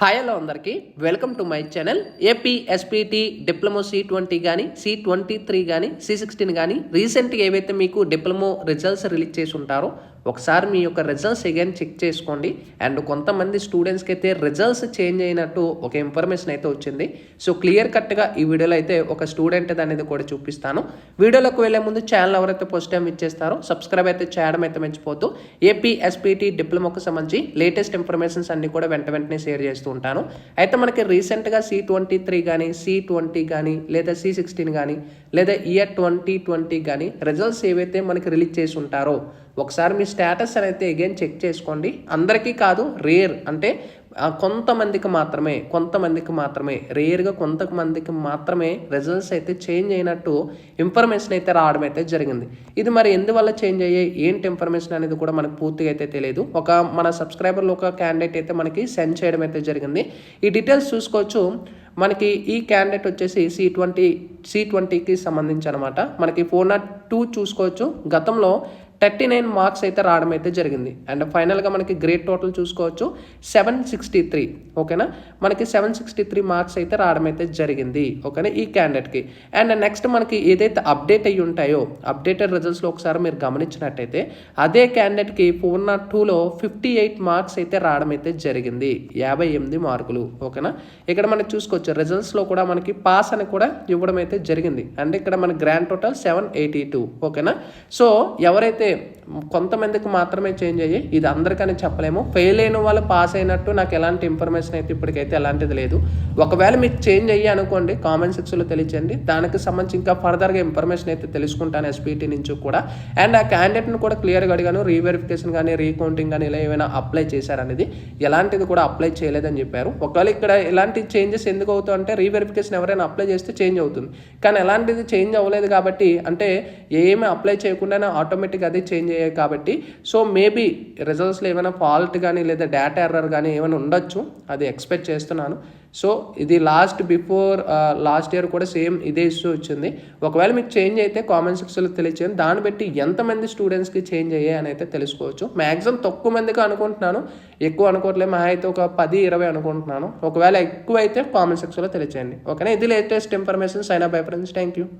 Hi hello అందరికీ welcome to my channel. AP SPT diploma C20 కానీ C23 కానీ C16 కానీ రీసెంట్గా ఏవైతే మీకు డిప్లొమో రిజల్ట్స్ రిలీజ్ చేసి ఉంటారో ఒకసారి మీ యొక్క రిజల్ట్స్ అగైన్ చెక్ చేసుకోండి. అండ్ కొంతమంది స్టూడెంట్స్కి అయితే రిజల్ట్స్ చేంజ్ అయినట్టు ఒక ఇన్ఫర్మేషన్ అయితే వచ్చింది. సో క్లియర్ కట్గా ఈ వీడియోలో అయితే ఒక స్టూడెంట్ అనేది కూడా చూపిస్తాను. వీడియోలోకి వెళ్ళే ముందు ఛానల్ ఎవరైతే ఫస్ట్ టైం ఇచ్చేస్తారో సబ్స్క్రైబ్ అయితే చేయడం అయితే మర్చిపోతూ ఏపీ ఎస్పీటీ డిప్లొమోకి సంబంధించి లేటెస్ట్ ఇన్ఫర్మేషన్స్ అన్ని కూడా వెంటనే షేర్ చేస్తూ ఉంటాను. అయితే మనకి రీసెంట్గా C23 కానీ C20 కానీ లేదా C16 కానీ లేదా ఇయర్ 2020 కానీ రిజల్ట్స్ ఏవైతే మనకి రిలీజ్ చేసి ఉంటారో ఒకసారి మీ స్టేటస్ అనేది అగైన్ చెక్ చేసుకోండి. అందరికీ కాదు, రేర్ అంటే కొంతమందికి మాత్రమే రేర్గా కొంతమందికి మాత్రమే రిజల్ట్స్ అయితే చేంజ్ అయినట్టు ఇన్ఫర్మేషన్ అయితే రావడం అయితే జరిగింది. ఇది మరి ఎందువల్ల చేంజ్ అయ్యాయి ఏంటి ఇన్ఫర్మేషన్ అనేది కూడా మనకు పూర్తిగా అయితే తెలియదు. మన సబ్స్క్రైబర్లో ఒక క్యాండిడేట్ అయితే మనకి సెండ్ చేయడం అయితే జరిగింది. ఈ డీటెయిల్స్ చూసుకోవచ్చు. మనకి ఈ క్యాండిడేట్ వచ్చేసి C20కి సంబంధించి అనమాట. మనకి 402 చూసుకోవచ్చు. గతంలో 39 మార్క్స్ అయితే రావడం అయితే జరిగింది. అండ్ ఫైనల్గా మనకి గ్రేడ్ టోటల్ చూసుకోవచ్చు 763. ఓకేనా, మనకి 763 మార్క్స్ అయితే రావడం అయితే జరిగింది. ఓకేనా, ఈ క్యాండిడేట్కి. అండ్ నెక్స్ట్ మనకి ఏదైతే అప్డేట్ అయ్యి ఉంటాయో అప్డేటెడ్ రిజల్ట్స్లో ఒకసారి మీరు గమనించినట్టయితే అదే క్యాండిడేట్కి 402లో 58 మార్క్స్ అయితే రావడం అయితే జరిగింది. 58 మార్కులు. ఓకేనా, ఇక్కడ మనకి చూసుకోవచ్చు రిజల్ట్స్లో కూడా మనకి పాస్ అని కూడా ఇవ్వడం అయితే జరిగింది. అండ్ ఇక్కడ మన గ్రాండ్ టోటల్ 782. ఓకేనా, సో ఎవరైతే కొంతమందికి మాత్రమే చేంజ్ అయ్యి ఇది అందరికని చెప్పలేము. ఫెయిల్ అయిన వాళ్ళు పాస్ అయినట్టు నాకు ఎలాంటి ఇన్ఫర్మేషన్ అయితే ఇప్పటికైతే ఎలాంటిది లేదు. ఒకవేళ మీకు చేంజ్ అయ్యి అనుకోండి కామెంట్ సెక్షన్లో తెలియచేయండి. దానికి సంబంధించి ఇంకా ఫర్దర్గా ఇన్ఫర్మేషన్ అయితే తెలుసుకుంటాను ఎస్పీటీ నుంచి కూడా. అండ్ ఆ క్యాండిడేట్ని కూడా క్లియర్గా అడిగాను. రీవెరిఫికేషన్ కానీ రీకౌంటింగ్ కానీ ఇలా ఏమైనా అప్లై చేశారనేది, ఎలాంటిది కూడా అప్లై చేయలేదని చెప్పారు. ఒకవేళ ఇక్కడ ఎలాంటి చేంజెస్ ఎందుకు అవుతాయి అంటే రీవెరిఫికేషన్ ఎవరైనా అప్లై చేస్తే చేంజ్ అవుతుంది, కానీ ఎలాంటిది చేంజ్ అవ్వలేదు కాబట్టి అంటే ఏమీ అప్లై చేయకుండానే ఆటోమేటిక్ అది చేంజ్ అయ్యాయి కాబట్టి సో మేబీ రిజల్ట్స్లో ఏమైనా ఫాల్ట్ కానీ లేదా డేటా ఎర్రర్ కానీ ఏమైనా ఉండొచ్చు, అది ఎక్స్పెక్ట్ చేస్తున్నాను. సో ఇది బిఫోర్ లాస్ట్ ఇయర్ కూడా సేమ్ ఇదే ఇష్యూ వచ్చింది. ఒకవేళ మీకు చేంజ్ అయితే కామెంట్ సెక్షన్లో తెలియచేయండి. దాన్ని బట్టి ఎంతమంది స్టూడెంట్స్కి చేంజ్ అయ్యాయి అని అయితే తెలుసుకోవచ్చు. మ్యాక్సిమం తక్కువ మందికి అనుకుంటున్నాను, ఎక్కువ అనుకోవట్లేదు. మా అయితే ఒక 10-20 అనుకుంటున్నాను. ఒకవేళ ఎక్కువ అయితే కామెంట్ సెక్షన్లో తెలియచేయండి. ఓకేనా, ఇది latest information. Sign up bye friends. Thank you.